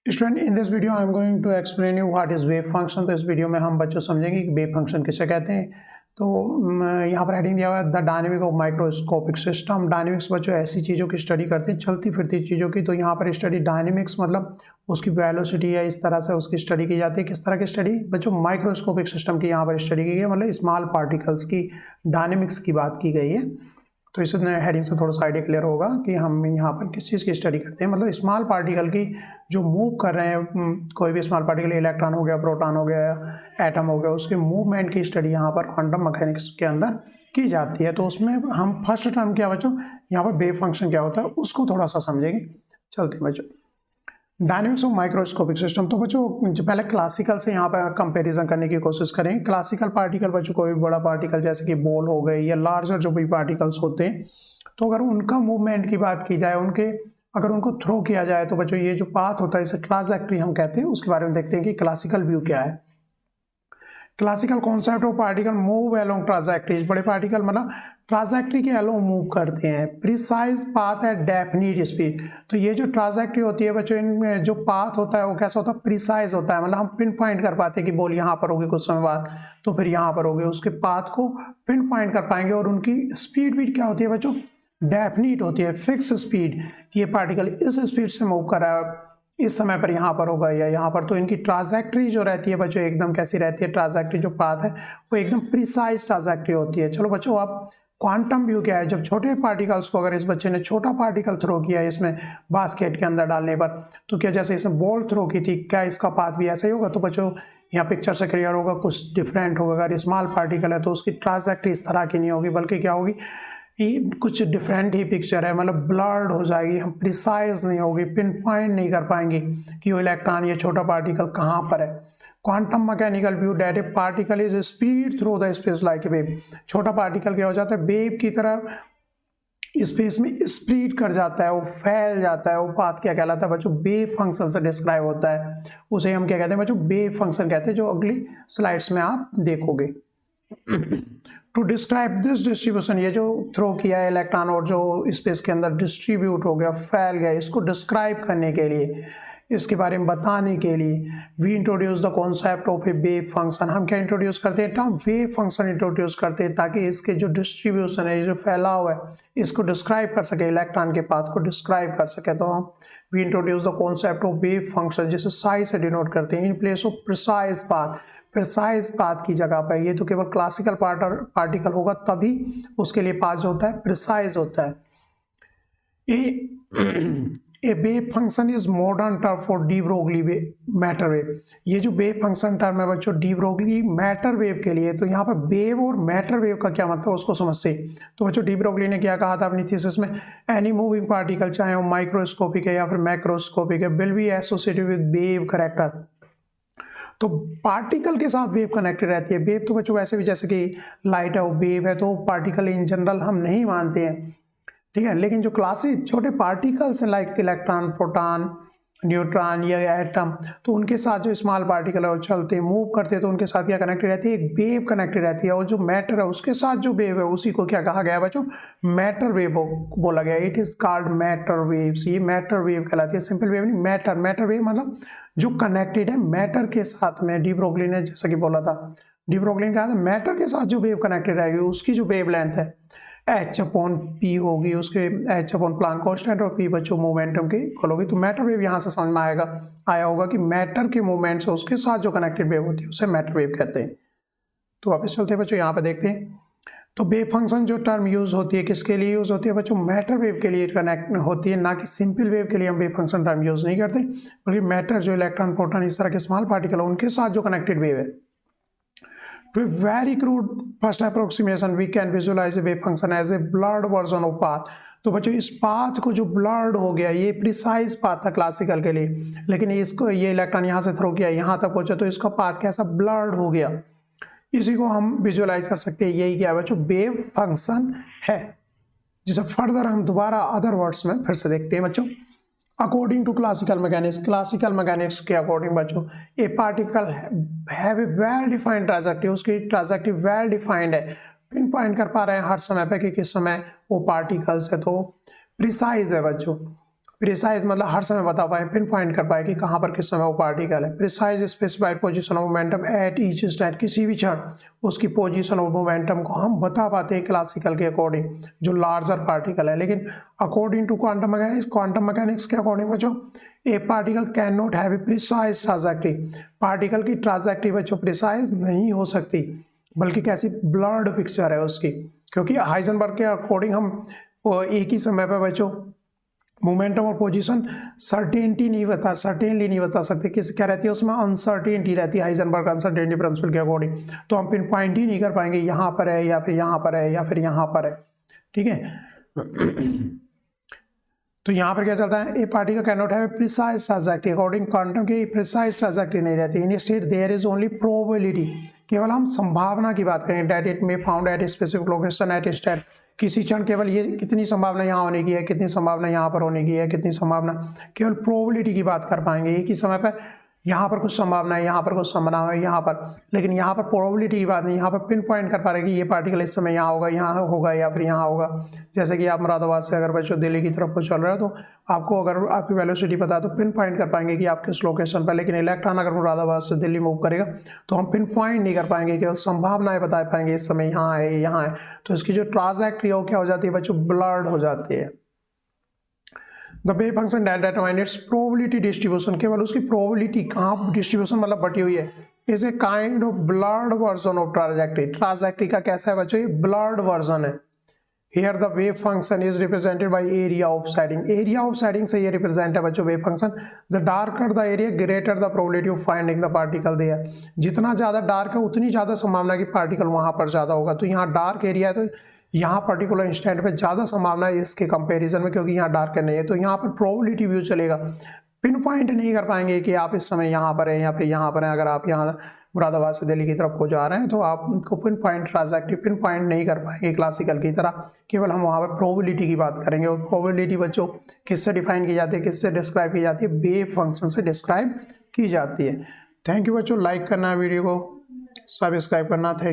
Student in this video I am going to explain you what is wave function. तो इस video में हम बच्चों समझेंगे कि वेव फंक्शन किसे कहते हैं। तो यहाँ पर हेडिंग दिया हुआ है the dynamic of microscopic system. Dynamics बच्चों ऐसी चीज़ों की स्टडी करते हैं, चलती फिरती चीज़ों की। तो यहाँ पर स्टडी डायनेमिक्स मतलब उसकी वेलोसिटी है, इस तरह से उसकी स्टडी की जाती है। किस तरह की स्टडी बच्चों? माइक्रोस्कोपिक सिस्टम की यहाँ पर स्टडी की गई है, मतलब स्मॉल पार्टिकल्स की डायनेमिक्स की बात की गई है। तो इस हेडिंग से थोड़ा सा आइडिया क्लियर होगा कि हम यहाँ पर किस चीज़ की स्टडी करते हैं। मतलब स्मॉल पार्टिकल की जो मूव कर रहे हैं, कोई भी स्मॉल पार्टिकल, इलेक्ट्रॉन हो गया, प्रोटॉन हो गया, एटम हो गया, उसके मूवमेंट की स्टडी यहाँ पर क्वांटम मैकेनिक्स के अंदर की जाती है। तो उसमें हम फर्स्ट टर्म क्या बच्चों, यहाँ पर वेव फंक्शन क्या होता है उसको थोड़ा सा समझेंगे। चलते हैं बच्चों, डायनेमिक्स ऑफ माइक्रोस्कोपिक सिस्टम। तो बच्चों जो पहले क्लासिकल से यहाँ पर कंपैरिजन करने की कोशिश करें। क्लासिकल पार्टिकल बच्चों कोई भी बड़ा पार्टिकल जैसे कि बॉल हो गए या लार्जर जो भी पार्टिकल्स होते हैं, तो अगर उनका मूवमेंट की बात की जाए, अगर उनको थ्रो किया जाए, तो बच्चों ये जो पाथ होता है इसे ट्राजेक्टरी हम कहते हैं। उसके बारे में देखते हैं कि क्लासिकल व्यू क्या है। Classical concept of particle move along trajectories. बड़े पार्टिकल मतलब ट्राजेक्टरी के अलोंग मूव करते हैं। प्रिसाइज पाथ है डेफिनिट स्पीड। तो ये जो ट्राजेक्टरी होती है बच्चों, इनमें जो पाथ होता है वो कैसा होता है? प्रिसाइज होता है। मतलब हम पिन पॉइंट कर पाते हैं कि बॉल यहाँ पर होगी कुछ समय बाद, तो फिर यहाँ पर होगी, उसके पाथ को पिन पॉइंट कर पाएंगे। और उनकी स्पीड भी क्या होती है बच्चों? डेफिनिट होती है, फिक्स स्पीड कि ये पार्टिकल इस स्पीड से मूव कर रहा है, इस समय पर यहाँ पर होगा या यहाँ पर। तो इनकी ट्राजेक्टरी जो रहती है बच्चों एकदम कैसी रहती है? ट्राजेक्टरी जो पाथ है वो एकदम प्रिसाइज ट्राजेक्टरी होती है। चलो बच्चों, अब क्वांटम व्यू क्या है? जब छोटे पार्टिकल्स को, अगर इस बच्चे ने छोटा पार्टिकल थ्रो किया है इसमें बास्केट के अंदर डालने पर, तो क्या जैसे इसने बॉल थ्रो की थी, क्या इसका पाथ भी ऐसा ही होगा? तो बच्चों यहाँ पिक्चर से क्लियर होगा, कुछ डिफरेंट होगा। अगर स्मॉल पार्टिकल है तो उसकी ट्राजेक्टरी इस तरह की नहीं होगी, बल्कि क्या होगी, कुछ डिफरेंट ही पिक्चर है, मतलब ब्लर्ड हो जाएगी, हम प्रिसाइज नहीं होगी, पिन पॉइंट नहीं कर पाएंगे कि वो इलेक्ट्रॉन, ये छोटा पार्टिकल कहाँ पर है। Quantum mechanical view that A particle is speed through the space like a wave. छोटा पार्टिकल क्या हो जाता है? वेव की तरह स्पेस में स्प्रीड कर जाता है, वो फैल जाता है। वो पाथ क्या कहलाता है बच्चों? वेव फंक्शन से डिस्क्राइब होता है। उसे हम क्या कहते हैं बच्चों? वेव फंक्शन कहते हैं, जो अगली स्लाइड्स में आप देखोगे। टू डिस्क्राइब दिस डिस्ट्रीब्यूशन, ये जो थ्रो किया है इलेक्ट्रॉन और जो स्पेस के अंदर डिस्ट्रीब्यूट हो गया, फैल गया, इसको डिस्क्राइब करने के लिए, इसके बारे में बताने के लिए we introduce the concept of a wave function. हम क्या इंट्रोड्यूस करते हैं? टर्म वेव फंक्शन इंट्रोड्यूस करते हैं, ताकि इसके जो डिस्ट्रीब्यूशन है, जो फैलाव है, इसको डिस्क्राइब कर सके, इलेक्ट्रॉन के पाथ को डिस्क्राइब कर सके। तो हम we introduce the concept of wave function, जिसे साइज से डिनोट करते हैं, in place of precise path. Precise path की जगह पर, ये तो केवल क्लासिकल पार्टिकल होगा तभी उसके लिए पाथ जो होता है प्रिसाइज होता है। A wave function is modern term for de Broglie matter wave. ये जो वेव फंक्शन टर्म है बच्चों डी ब्रोगली मैटर वेव के लिए, तो यहाँ पर वेव और मैटर वेव का क्या मतलब उसको समझते हैं। तो बच्चों डी ब्रोगली ने क्या कहा था अपनी थीसिस में? एनी मूविंग पार्टिकल, चाहे वो माइक्रोस्कोपिक है या फिर मैक्रोस्कोपिक है, will be associated with wave character. तो पार्टिकल के साथ वेव कनेक्टेड रहती है। वेव तो बच्चों वैसे भी, जैसे कि लाइट है वो वेव है, तो पार्टिकल इन जनरल हम नहीं मानते हैं, ठीक है। लेकिन जो क्लासिक छोटे पार्टिकल्स हैं लाइक इलेक्ट्रॉन, प्रोटॉन, न्यूट्रॉन या एटम, तो उनके साथ जो स्मॉल पार्टिकल है वो चलते मूव करते हैं, तो उनके साथ क्या कनेक्टेड रहती है? एक वेव कनेक्टेड रहती है। और जो मैटर है उसके साथ जो वेव है उसी को क्या कहा गया बच्चों? मैटर वेव बोला गया। It is called matter waves. ये मैटर वेव कहलाती है, सिंपल वेव नहीं, मैटर। मैटर वेव मतलब जो कनेक्टेड है मैटर के साथ में। डी ब्रोगली ने जैसा कि बोला था, डी ब्रोगली ने कहा था मैटर के साथ जो वेव कनेक्टेड रहेगी उसकी जो वेव लेंथ है h/p होगी, उसके h/प्लांक कांस्टेंट और p बच्चों मोमेंटम की इक्वल होगी। तो मैटर वेव यहाँ से समझ में आया होगा कि मैटर के मूवमेंट से उसके साथ जो कनेक्टेड वेव होती है उसे मैटर वेव कहते हैं। तो वापस चलते हैं बच्चों, यहाँ पे देखते हैं। तो वेव फंक्शन जो टर्म यूज होती है किसके लिए यूज होती है बच्चों? मैटर वेव के लिए कनेक्ट होती है, ना कि सिंपल वेव के लिए हम वेव फंक्शन टर्म यूज नहीं करते, बल्कि मैटर जो इलेक्ट्रॉन, प्रोटॉन, इस तरह के स्मॉल पार्टिकल है उनके साथ जो कनेक्टेड वेव है। To a very crude first approximation, we can visualize a wave function as a blurred version of path. तो बच्चों इस पाथ को जो ब्लर्ड हो गया, ये प्रिसाइज पाथ था क्लासिकल के लिए, लेकिन इसको ये इलेक्ट्रॉन यहाँ से थ्रो किया, यहाँ तक पहुंचा, तो इसका पाथ कैसा ब्लर्ड हो गया, इसी को हम विजुअलाइज कर सकते हैं। यही क्या है बच्चों? वेव फंक्शन है, जिसे फर्दर हम दोबारा अदर वर्ड्स में फिर से देखते हैं बच्चों। According to classical mechanics, classical mechanics के अकॉर्डिंग बच्चों, a particle have a well defined trajectory, उसकी ट्राजेक्टरी वेल डिफाइंड है, पिन पॉइंट कर पा रहे हैं हर समय पे कि किस समय वो पार्टिकल्स है, तो प्रिसाइज है बच्चों। प्रिसाइज मतलब हर समय बता पाए, पिन पॉइंट कर पाए कि कहाँ पर किस समय वो पार्टिकल है। Precise specified position of momentum at each instant, किसी भी क्षण उसकी पोजीशन ऑफ मोमेंटम को हम बता पाते हैं क्लासिकल के अकॉर्डिंग, जो लार्जर पार्टिकल है। लेकिन अकॉर्डिंग टू क्वांटम मैकेनिक्स के अकॉर्डिंग बच्चों, a particle can not have a precise trajectory, particle की ट्राजेक्टरी बच्चों प्रिसाइज नहीं हो सकती, बल्कि कैसी ब्लर्ड पिक्चर है उसकी, क्योंकि हाइजेनबर्ग के अकॉर्डिंग हम एक ही समय पर बच्चों मोमेंटम और पोजीशन सर्टेनिटी नहीं बता, सर्टेनली नहीं बता सकते। किस क्या रहती है उसमें, अनसर्टेनिटी रहती है हाइजेनबर्ग अनसर्टेनिटी प्रिंसिपल के अकॉर्डिंग। तो हम पिन पॉइंट ही नहीं कर पाएंगे यहाँ पर है या फिर यहाँ पर है या फिर यहाँ पर है, ठीक है। तो यहाँ पर क्या चलता है, a particle can not have precise trajectory, according quantum की प्रिसाइज ट्राजेक्टरी नहीं रहती। In state there is only probability, केवल हम संभावना की बात करें, that it may found at specific location at state, किसी क्षण केवल ये कितनी संभावना यहाँ होने की है, कितनी संभावना यहाँ पर होने की है, कितनी संभावना, केवल प्रोबेबिलिटी की बात कर पाएंगे एक ही समय पर। यहाँ पर कुछ संभावना है, यहाँ पर कुछ संभावना है, यहाँ पर, लेकिन यहाँ पर प्रोबेबिलिटी की बात नहीं, यहाँ पर पिन पॉइंट कर पा रहे कि ये पार्टिकल इस समय यहाँ होगा या फिर यहाँ होगा। जैसे कि आप मुरादाबाद से अगर बच्चों दिल्ली की तरफ को चल रहे हो तो आपको अगर आपकी वेलोसिटी पता है तो पिन पॉइंट कर पाएंगे कि आप किस लोकेशन पर। लेकिन इलेक्ट्रॉन अगर मुरादाबाद से दिल्ली मूव करेगा तो हम पिन पॉइंट नहीं कर पाएंगे, केवल संभावनाएं बता पाएंगे इस समय यहाँ है यहाँ है। तो इसकी जो ट्राजेक्टरी है वो क्या हो जाती है बच्चों, ब्लर्ड हो जाती है। The wave function that determine its probability distribution, केवल उसकी प्रोबेबिलिटी कहाँ डिस्ट्रीब्यूशन मतलब बटी हुई है, is a kind of blurred version of trajectory. Trajectory का कैसा है बच्चों, ये ब्लर्ड वर्जन है। Here the wave function is represented by area of siding, area of siding से ये रिप्रेजेंट है बच्चों wave function. The darker the area greater the probability of finding the particle there, जितना ज्यादा डार्क है उतनी ज्यादा संभावना कि पार्टिकल वहां पर ज्यादा होगा। तो यहाँ डार्क एरिया है तो यहाँ पर्टिकुलर इंस्टेंट पे ज़्यादा संभावना है इसके कंपैरिजन में, क्योंकि यहाँ डार्क नहीं है। तो यहाँ पर प्रोबेबिलिटी व्यू चलेगा, पिन पॉइंट नहीं कर पाएंगे कि आप इस समय यहाँ पर हैं या फिर यहाँ पर हैं। अगर आप यहाँ मुरादाबाद से दिल्ली की तरफ को जा रहे हैं तो आपको pin point trajectory pin point नहीं कर पाएंगे क्लासिकल की तरह, केवल हम वहाँ पर प्रोबेबिलिटी की बात करेंगे। और प्रोबेबिलिटी बच्चों किससे डिफाइन की जाती है, किससे डिस्क्राइब की जाती है, वेव फंक्शन से डिस्क्राइब की जाती है। थैंक यू बच्चों, लाइक करना वीडियो को, सब्सक्राइब करना, थैंक यू।